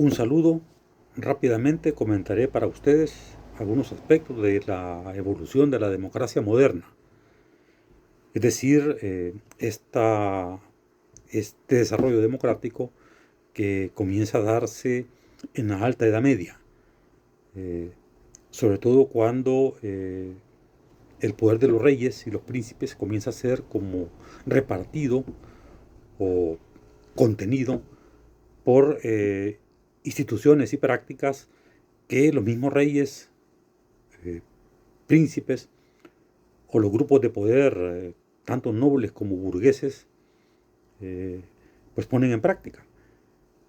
Un saludo. Rápidamente comentaré para ustedes algunos aspectos de la evolución de la democracia moderna. Es decir, este desarrollo democrático que comienza a darse en la Alta Edad Media, eh, sobre todo cuando el poder de los reyes y los príncipes comienza a ser como repartido o contenido por instituciones y prácticas que los mismos reyes, eh, príncipes o los grupos de poder, tanto nobles como burgueses, eh, pues ponen en práctica.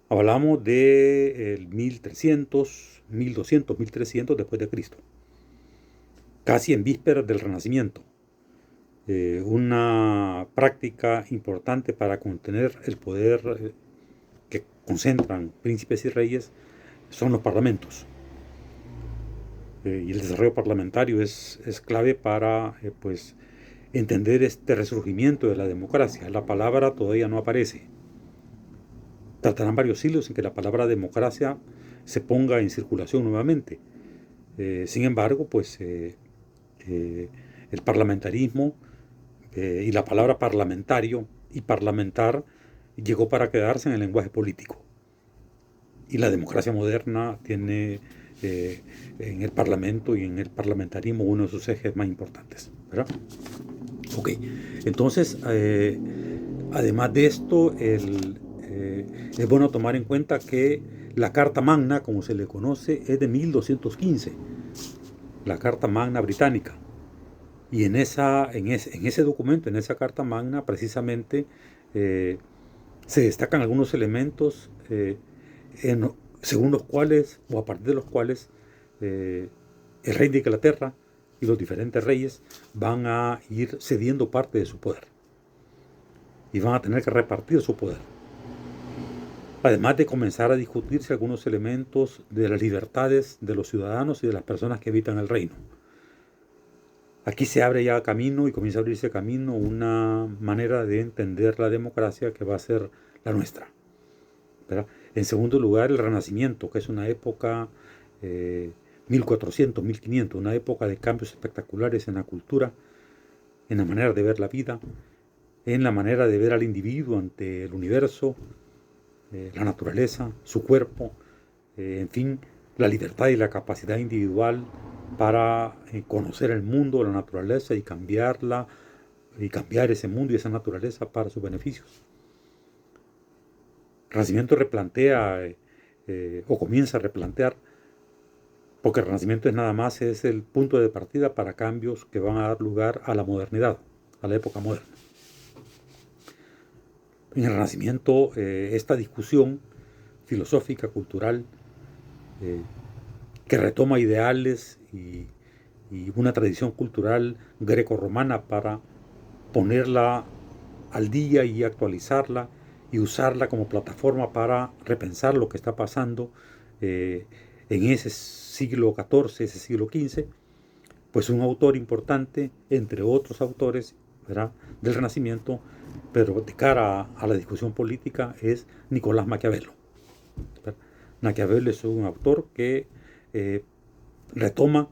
Hablamos de el 1300, 1200, 1300 después de Cristo, casi en vísperas del Renacimiento. Una práctica importante para contener el poder que concentran príncipes y reyes son los parlamentos. Y el desarrollo parlamentario es clave para pues, entender este resurgimiento de la democracia. La palabra todavía no aparece. Tratarán varios siglos en que la palabra democracia se ponga en circulación nuevamente. Sin embargo, pues el parlamentarismo y la palabra parlamentario y parlamentar llegó para quedarse en el lenguaje político. Y la democracia moderna tiene en el parlamento y en el parlamentarismo uno de sus ejes más importantes, ¿verdad? Ok, entonces, además de esto, es bueno tomar en cuenta que la Carta Magna, como se le conoce, es de 1215, la Carta Magna británica. Y en ese documento, en esa Carta Magna, precisamente se destacan algunos elementos según los cuales, o a partir de los cuales, el rey de Inglaterra y los diferentes reyes van a ir cediendo parte de su poder y van a tener que repartir su poder. Además de comenzar a discutirse algunos elementos de las libertades de los ciudadanos y de las personas que habitan el reino. Aquí se abre ya camino y comienza a abrirse camino una manera de entender la democracia que va a ser la nuestra, ¿verdad? En segundo lugar, el Renacimiento, que es una época 1400, 1500, una época de cambios espectaculares en la cultura, en la manera de ver la vida, en la manera de ver al individuo ante el universo, la naturaleza, su cuerpo, en fin, la libertad y la capacidad individual para conocer el mundo, la naturaleza y cambiarla, y cambiar ese mundo y esa naturaleza para sus beneficios. El Renacimiento replantea o comienza a replantear, porque el Renacimiento es nada más es el punto de partida para cambios que van a dar lugar a la modernidad, a la época moderna. En el Renacimiento, esta discusión filosófica, cultural, que retoma ideales y una tradición cultural greco-romana para ponerla al día y actualizarla y usarla como plataforma para repensar lo que está pasando en ese siglo XIV, ese siglo XV, pues un autor importante, entre otros autores, ¿verdad?, del Renacimiento, pero de cara a la discusión política, es Nicolás Maquiavelo. ¿Verdad? Maquiavelo es un autor que retoma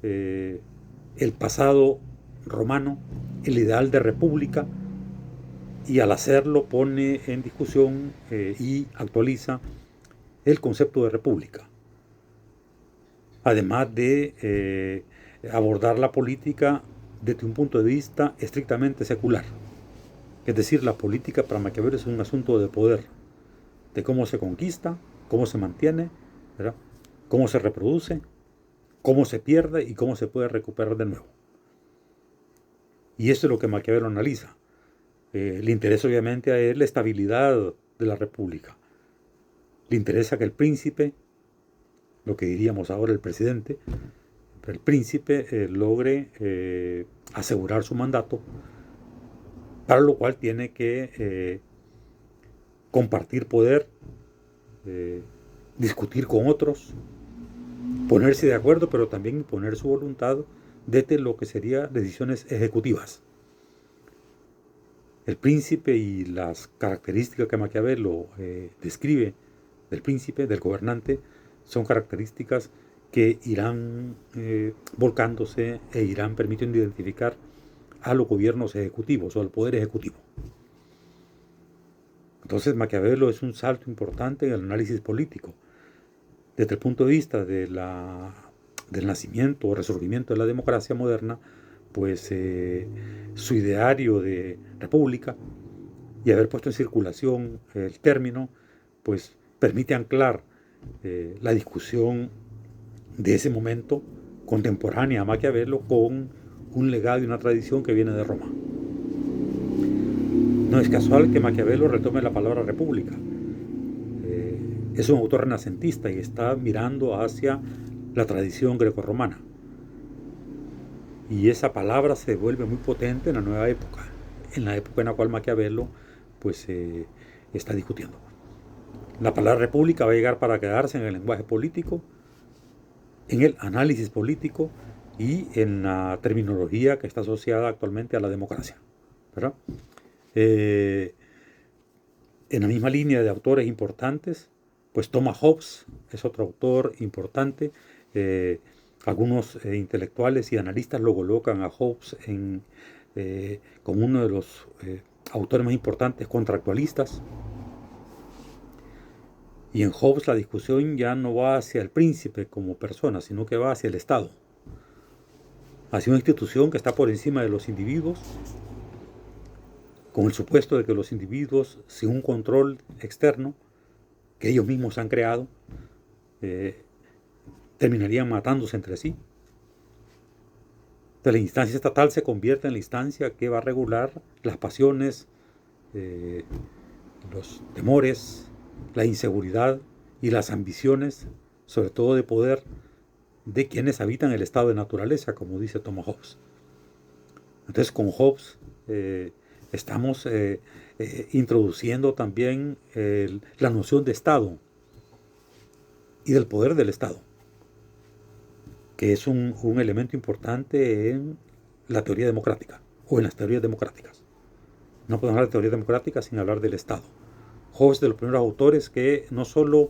el pasado romano, el ideal de república, y al hacerlo pone en discusión y actualiza el concepto de república. Además de abordar la política desde un punto de vista estrictamente secular. Es decir, la política para Maquiavelo es un asunto de poder, de cómo se conquista, cómo se mantiene, ¿verdad?, cómo se reproduce, cómo se pierde y cómo se puede recuperar de nuevo. Y eso es lo que Maquiavelo analiza. Le interesa obviamente a él la estabilidad de la república. Le interesa que el príncipe, lo que diríamos ahora el presidente, el príncipe logre asegurar su mandato, para lo cual tiene que compartir poder, discutir con otros, ponerse de acuerdo, pero también imponer su voluntad desde lo que serían decisiones ejecutivas. El príncipe y las características que Maquiavelo describe del príncipe, del gobernante, son características que irán volcándose e irán permitiendo identificar a los gobiernos ejecutivos o al poder ejecutivo. Entonces Maquiavelo es un salto importante en el análisis político. Desde el punto de vista del nacimiento o resurgimiento de la democracia moderna, pues su ideario de república y haber puesto en circulación el término, pues permite anclar la discusión de ese momento contemporánea a Maquiavelo con un legado y una tradición que viene de Roma. No es casual que Maquiavelo retome la palabra república. Es un autor renacentista y está mirando hacia la tradición grecorromana. Y esa palabra se vuelve muy potente en la nueva época, en la época en la cual Maquiavelo pues, está discutiendo. La palabra república va a llegar para quedarse en el lenguaje político, en el análisis político y en la terminología que está asociada actualmente a la democracia, ¿verdad? En la misma línea de autores importantes, pues Thomas Hobbes es otro autor importante. Algunos intelectuales y analistas lo colocan a Hobbes como uno de los autores más importantes contractualistas. Y en Hobbes la discusión ya no va hacia el príncipe como persona, sino que va hacia el Estado, hacia una institución que está por encima de los individuos, con el supuesto de que los individuos, sin un control externo que ellos mismos han creado, terminarían matándose entre sí. Entonces la instancia estatal se convierte en la instancia que va a regular las pasiones, los temores, la inseguridad y las ambiciones, sobre todo de poder, de quienes habitan el estado de naturaleza, como dice Thomas Hobbes. Entonces con Hobbes estamos introduciendo también la noción de Estado y del poder del Estado, que es un elemento importante en la teoría democrática o en las teorías democráticas. No podemos hablar de teoría democrática sin hablar del Estado. Hobbes es de los primeros autores que no solo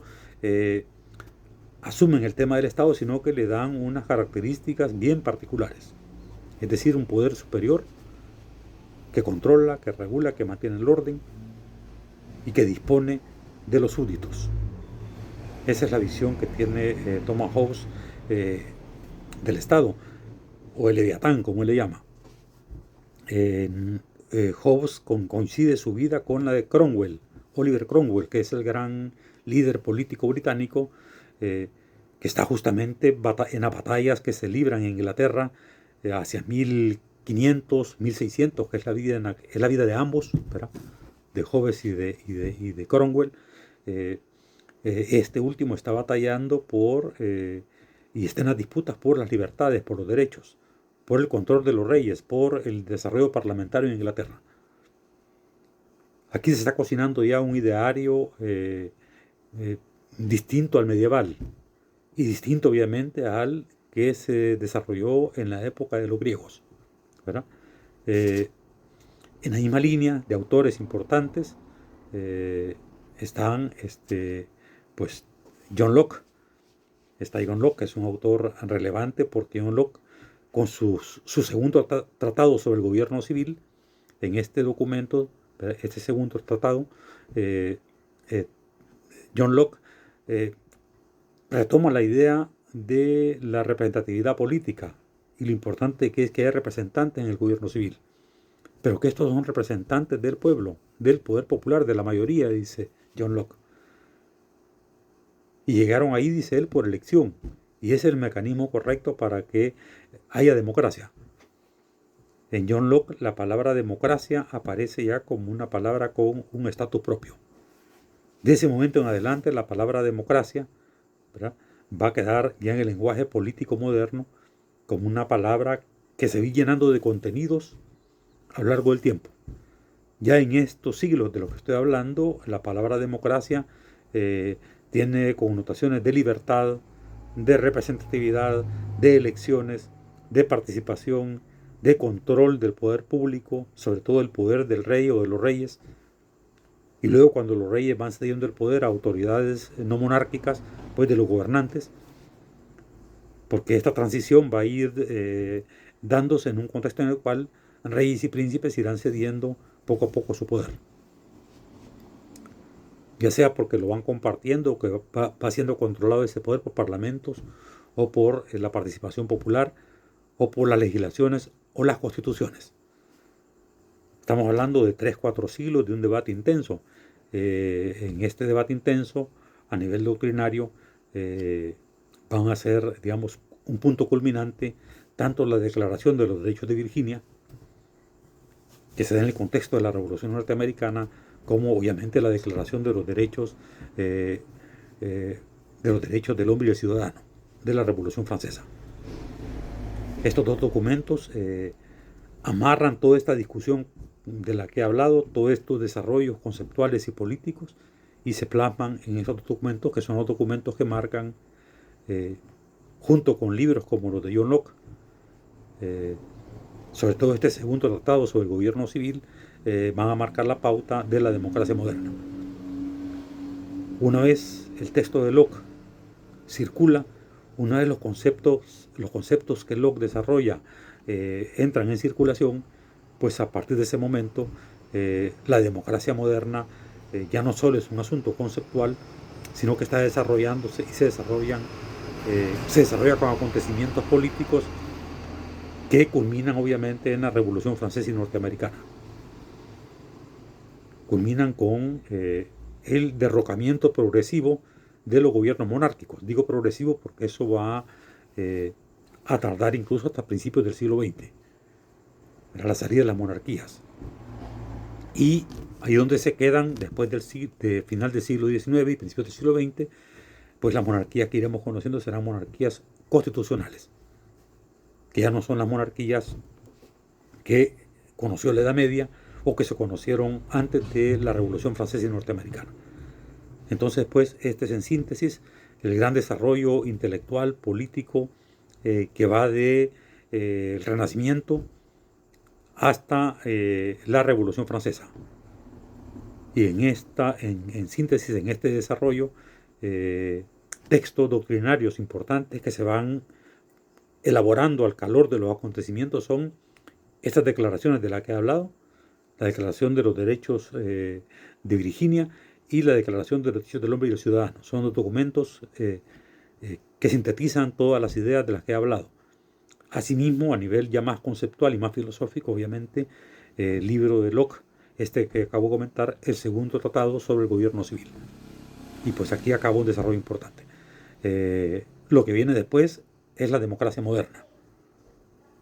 asumen el tema del Estado, sino que le dan unas características bien particulares. Es decir, un poder superior que controla, que regula, que mantiene el orden y que dispone de los súbditos. Esa es la visión que tiene Thomas Hobbes del Estado, o el Leviatán, como él le llama. Hobbes coincide su vida con la de Cromwell, Oliver Cromwell, que es el gran líder político británico que está justamente en las batallas que se libran en Inglaterra hacia 1500, 1600, que es la vida de ambos, ¿verdad? De Hobbes y de Cromwell. Este último está batallando y está en las disputas por las libertades, por los derechos, por el control de los reyes, por el desarrollo parlamentario en Inglaterra. Aquí se está cocinando ya un ideario distinto al medieval y distinto obviamente al que se desarrolló en la época de los griegos, ¿verdad? En la misma línea de autores importantes están pues John Locke. Está John Locke, que es un autor relevante porque John Locke, con su segundo tratado sobre el gobierno civil, en este documento, este segundo tratado, John Locke retoma la idea de la representatividad política y lo importante que es que haya representantes en el gobierno civil, pero que estos son representantes del pueblo, del poder popular, de la mayoría, dice John Locke. Y llegaron ahí, dice él, por elección. Y ese es el mecanismo correcto para que haya democracia. En John Locke la palabra democracia aparece ya como una palabra con un estatus propio. De ese momento en adelante la palabra democracia, ¿verdad?, va a quedar ya en el lenguaje político moderno como una palabra que se va llenando de contenidos a lo largo del tiempo. Ya en estos siglos de los que estoy hablando, la palabra democracia tiene connotaciones de libertad, de representatividad, de elecciones, de participación, de control del poder público, sobre todo el poder del rey o de los reyes, y luego cuando los reyes van cediendo el poder a autoridades no monárquicas, pues de los gobernantes, porque esta transición va a ir dándose en un contexto en el cual reyes y príncipes irán cediendo poco a poco su poder. Ya sea porque lo van compartiendo o que va siendo controlado ese poder por parlamentos o por la participación popular o por las legislaciones o las constituciones. Estamos hablando de 3-4 siglos de un debate intenso. En este debate intenso, a nivel doctrinario, van a ser, digamos, un punto culminante tanto la Declaración de los Derechos de Virginia, que se da en el contexto de la Revolución Norteamericana, como obviamente la Declaración de los Derechos del Hombre y el Ciudadano de la Revolución Francesa. Estos dos documentos amarran toda esta discusión de la que he hablado, todos estos desarrollos conceptuales y políticos, y se plasman en estos documentos, que son los documentos que marcan, junto con libros como los de John Locke, sobre todo este segundo tratado sobre el gobierno civil, van a marcar la pauta de la democracia moderna. Una vez el texto de Locke circula, una vez los conceptos que Locke desarrolla entran en circulación, pues a partir de ese momento la democracia moderna ya no solo es un asunto conceptual, sino que está desarrollándose y se desarrolla con acontecimientos políticos que culminan obviamente en la Revolución Francesa y Norteamericana. Culminan con el derrocamiento progresivo de los gobiernos monárquicos. Digo progresivo porque eso va a tardar incluso hasta principios del siglo XX, a la salida de las monarquías. Y ahí donde se quedan, después del final del siglo XIX y principios del siglo XX, pues las monarquías que iremos conociendo serán monarquías constitucionales, que ya no son las monarquías que conoció la Edad Media o que se conocieron antes de la Revolución Francesa y Norteamericana. Entonces, pues, este es en síntesis el gran desarrollo intelectual, político, que va de el Renacimiento hasta la Revolución Francesa. Y en síntesis, en este desarrollo, textos doctrinarios importantes que se van elaborando al calor de los acontecimientos son estas declaraciones de las que he hablado, la Declaración de los Derechos de Virginia y la Declaración de los Derechos del Hombre y del Ciudadano. Son los documentos que sintetizan todas las ideas de las que he hablado. Asimismo, a nivel ya más conceptual y más filosófico, obviamente, el libro de Locke, este que acabo de comentar, el segundo tratado sobre el gobierno civil. Y pues aquí acaba un desarrollo importante. Lo que viene después es la democracia moderna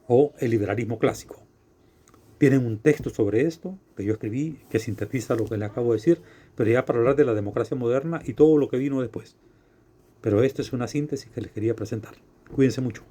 o el liberalismo clásico. Tienen un texto sobre esto que yo escribí que sintetiza lo que le acabo de decir, pero ya para hablar de la democracia moderna y todo lo que vino después. Pero esta es una síntesis que les quería presentar. Cuídense mucho.